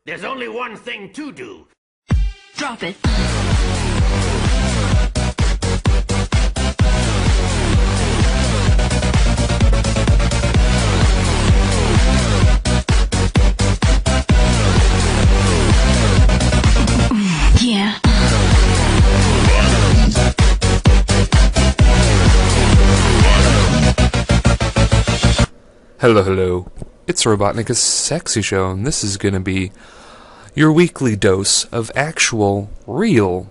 There's only one thing to do. Drop it. Yeah. Hello. It's RobotnikIsSexy show, and this is going to be your weekly dose of actual, real,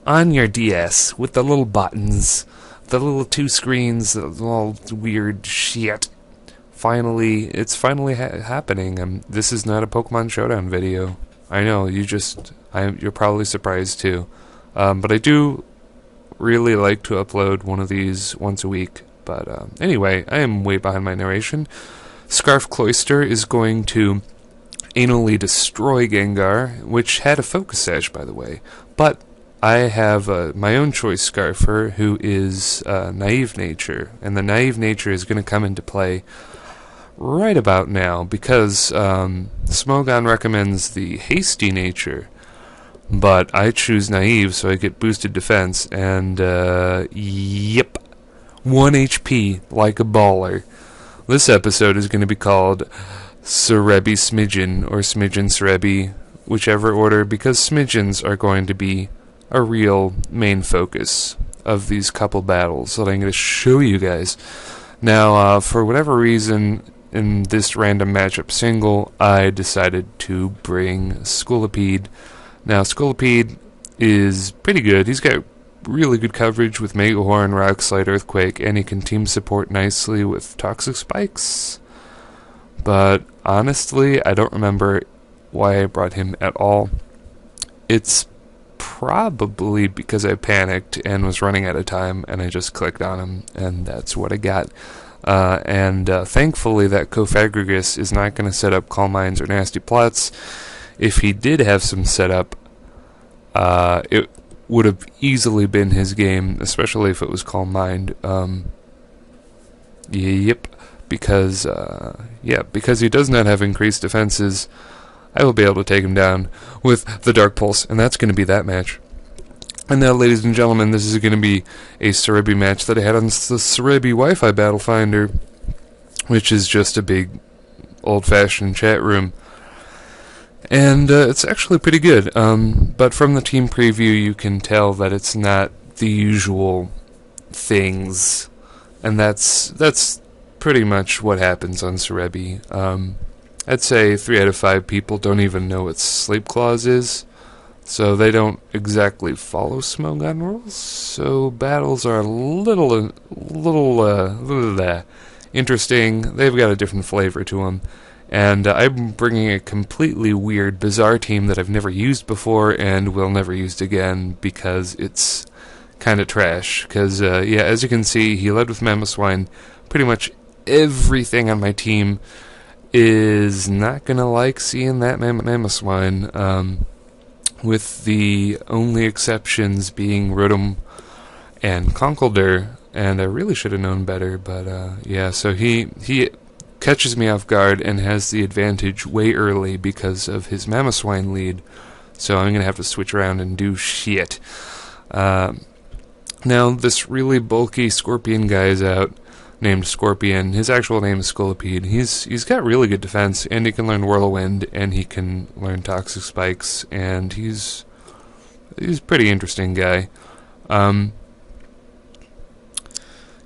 on your DS, with the little buttons, the little two screens, all weird shit. It's finally happening. This is not a Pokemon Showdown video. I know, you're probably surprised too. But I do really like to upload one of these once a week. But anyway, I am way behind my narration. Scarf Scizor is going to anally destroy Gengar, which had a Focus Sash, by the way. But I have my own choice Scarfer, who is Naive Nature. And the Naive Nature is going to come into play right about now, because Smidgens recommends the Hasty Nature. But I choose Naive, so I get boosted defense, and yep. 1 HP, like a baller. This episode is going to be called Serebii Smidgen, or Smidgen Serebii, whichever order, because Smidgens are going to be a real main focus of these couple battles that I'm going to show you guys. Now, for whatever reason, in this random matchup single, I decided to bring Scolipede. Now, Scolipede is pretty good. He's got really good coverage with Mega Horn, Rock Slide, Earthquake, and he can team support nicely with Toxic Spikes. But honestly, I don't remember why I brought him at all. It's probably because I panicked and was running out of time, and I just clicked on him, and that's what I got. Thankfully, that Cofagrigus is not going to set up Calm Minds or Nasty Plots. If he did have some setup, it would have easily been his game, especially if it was Calm Mind. Yep, because he does not have increased defenses, I will be able to take him down with the Dark Pulse, and that's going to be that match. And now, ladies and gentlemen, this is going to be a Serebii match that I had on the Serebii Wi-Fi Battle Finder, which is just a big, old-fashioned chat room. And it's actually pretty good, but from the team preview you can tell that it's not the usual things, and that's pretty much what happens on Serebii. I'd say 3 out of 5 people don't even know what Sleep Clause is, so they don't exactly follow Smidgens rules, so battles are a little interesting. They've got a different flavor to them. And I'm bringing a completely weird, bizarre team that I've never used before and will never use again because it's kind of trash. Because, as you can see, he led with Mamoswine. Pretty much everything on my team is not going to like seeing that Mamoswine, with the only exceptions being Rotom and Conkeldurr. And I really should have known better, but so he catches me off guard and has the advantage way early because of his Mamoswine lead, so I'm going to have to switch around and do shit. Now, this really bulky Scorpion guy is out, named Scorpion. His actual name is Scolipede. He's got really good defense, and he can learn Whirlwind, and he can learn Toxic Spikes, and he's a pretty interesting guy.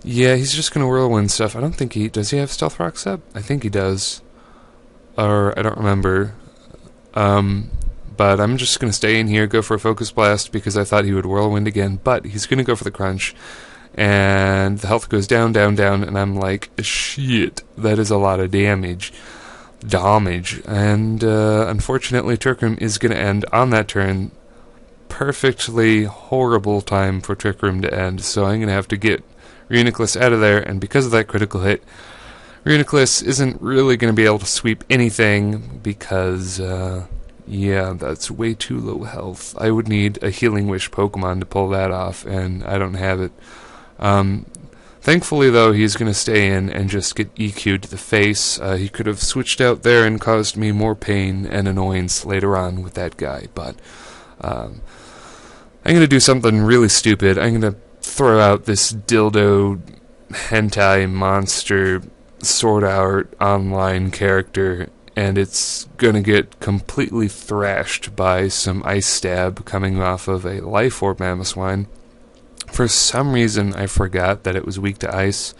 Yeah, he's just going to Whirlwind stuff. I don't think does he have Stealth Rock's up? I think he does. Or, I don't remember. But I'm just going to stay in here, go for a Focus Blast, because I thought he would Whirlwind again. But he's going to go for the Crunch. And the health goes down, down, down, and I'm like, shit, that is a lot of damage. And, unfortunately, Trick Room is going to end on that turn. Perfectly horrible time for Trick Room to end, so I'm going to have to get Reuniclus out of there, and because of that critical hit, Reuniclus isn't really going to be able to sweep anything because, that's way too low health. I would need a Healing Wish Pokemon to pull that off, and I don't have it. Thankfully, though, he's going to stay in and just get EQ'd to the face. He could have switched out there and caused me more pain and annoyance later on with that guy, but I'm going to do something really stupid. I'm going to throw out this dildo hentai monster Sword Art Online character, and it's going to get completely thrashed by some ice stab coming off of a Life Orb Mamoswine. For some reason, I forgot that it was weak to ice.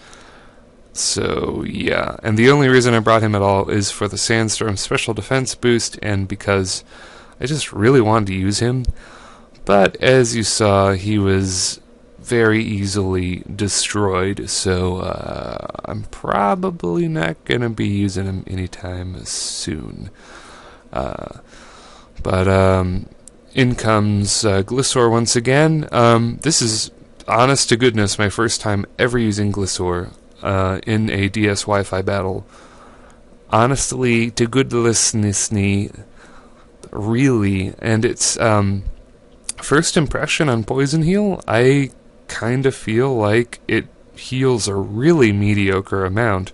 So, yeah. And the only reason I brought him at all is for the Sandstorm special defense boost, and because I just really wanted to use him. But, as you saw, he was very easily destroyed, so I'm probably not going to be using him anytime soon. In comes Gliscor once again. This is, honest to goodness, my first time ever using Gliscor in a DS Wi-Fi battle. Honestly, to goodness, really. And it's first impression on Poison Heal, I kind of feel like it heals a really mediocre amount.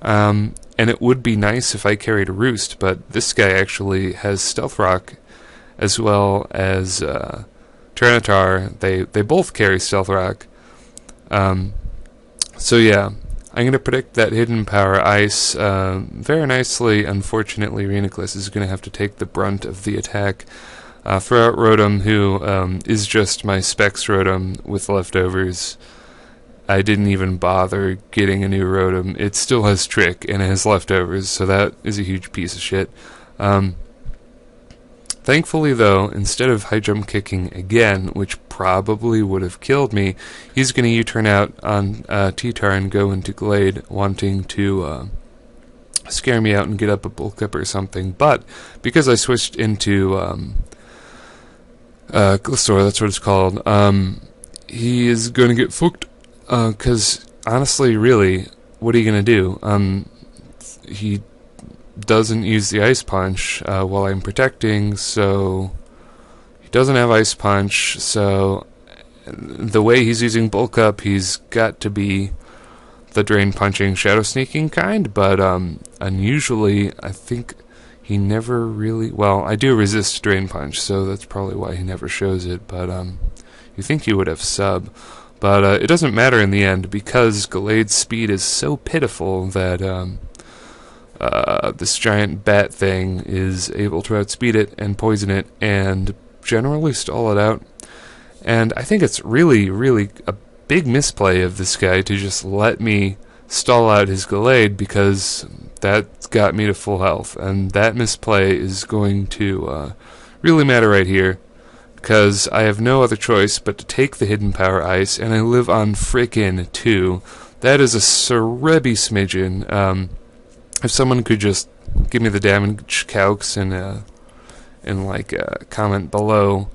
And it would be nice if I carried a Roost, but this guy actually has Stealth Rock as well as Tyranitar. They both carry Stealth Rock. So yeah, I'm going to predict that Hidden Power Ice very nicely. Unfortunately, Reuniclus is going to have to take the brunt of the attack. Throw out Rotom, who is just my Specs Rotom with leftovers. I didn't even bother getting a new Rotom. It still has Trick, and it has leftovers, so that is a huge piece of shit. Thankfully, though, instead of high jump kicking again, which probably would have killed me, he's going to U-turn out on T-Tar and go into Glade, wanting to scare me out and get up a Bulk Up or something. But because I switched into Gliscor, that's what it's called, he is going to get fucked. Because, honestly, really, what are you going to do? He doesn't use the Ice Punch while I'm protecting, so he doesn't have Ice Punch, so the way he's using Bulk Up, he's got to be the Drain Punching, Shadow Sneaking kind, but unusually, I think he never really... Well, I do resist Drain Punch, so that's probably why he never shows it, but you think he would have Sub. But it doesn't matter in the end, because Galade's speed is so pitiful that this giant bat thing is able to outspeed it and poison it and generally stall it out. And I think it's really, really a big misplay of this guy to just let me stall out his Galade, because that got me to full health. And that misplay is going to really matter right here, because I have no other choice but to take the Hidden Power Ice, and I live on frickin' 2. That is a Serebii Smidgen. If someone could just give me the damage calcs and comment below,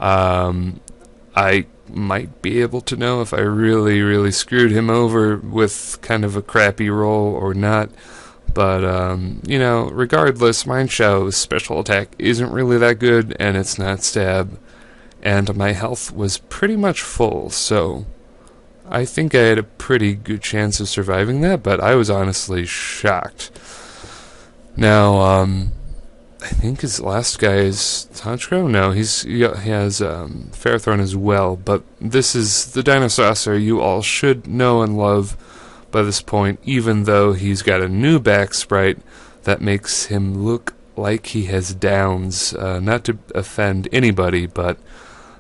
I might be able to know if I really, really screwed him over with kind of a crappy roll or not. But, regardless, Mind Show's special attack isn't really that good, and it's not Stab. And my health was pretty much full, so I think I had a pretty good chance of surviving that, but I was honestly shocked. Now, I think his last guy is Honchkrow? No, he has Ferrothorn as well, but this is the Dinosaucer you all should know and love by this point, even though he's got a new back sprite that makes him look like he has downs. Not to offend anybody, but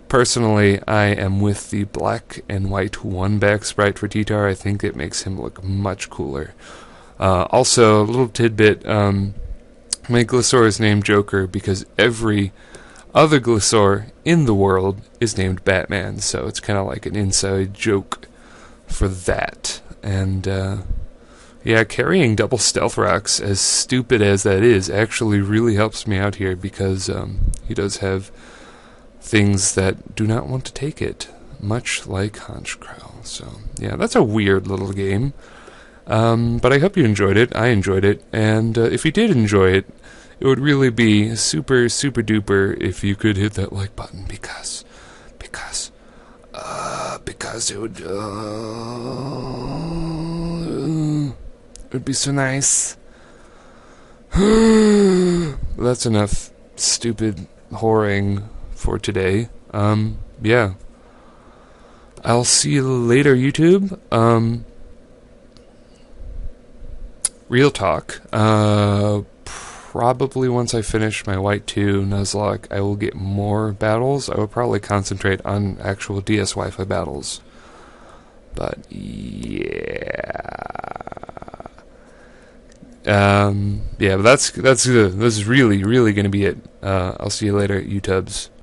personally, I am with the black and white 1 back sprite for T-Tar. I think it makes him look much cooler. Also, a little tidbit, my Gliscor is named Joker because every other Gliscor in the world is named Batman, so it's kind of like an inside joke for that. And, carrying double Stealth Rocks, as stupid as that is, actually really helps me out here, because he does have things that do not want to take it, much like Honchkrow. So, yeah, that's a weird little game. But I hope you enjoyed it. I enjoyed it. And if you did enjoy it, it would really be super, super duper if you could hit that like button, because because it would be so nice. That's enough stupid whoring for today. Yeah. I'll see you later, YouTube. Real talk. Probably once I finish my White 2 Nuzlocke, I will get more battles. I will probably concentrate on actual DS Wi-Fi battles. But, yeah. Yeah, but that's good. This is really, really going to be it. I'll see you later, YouTubes.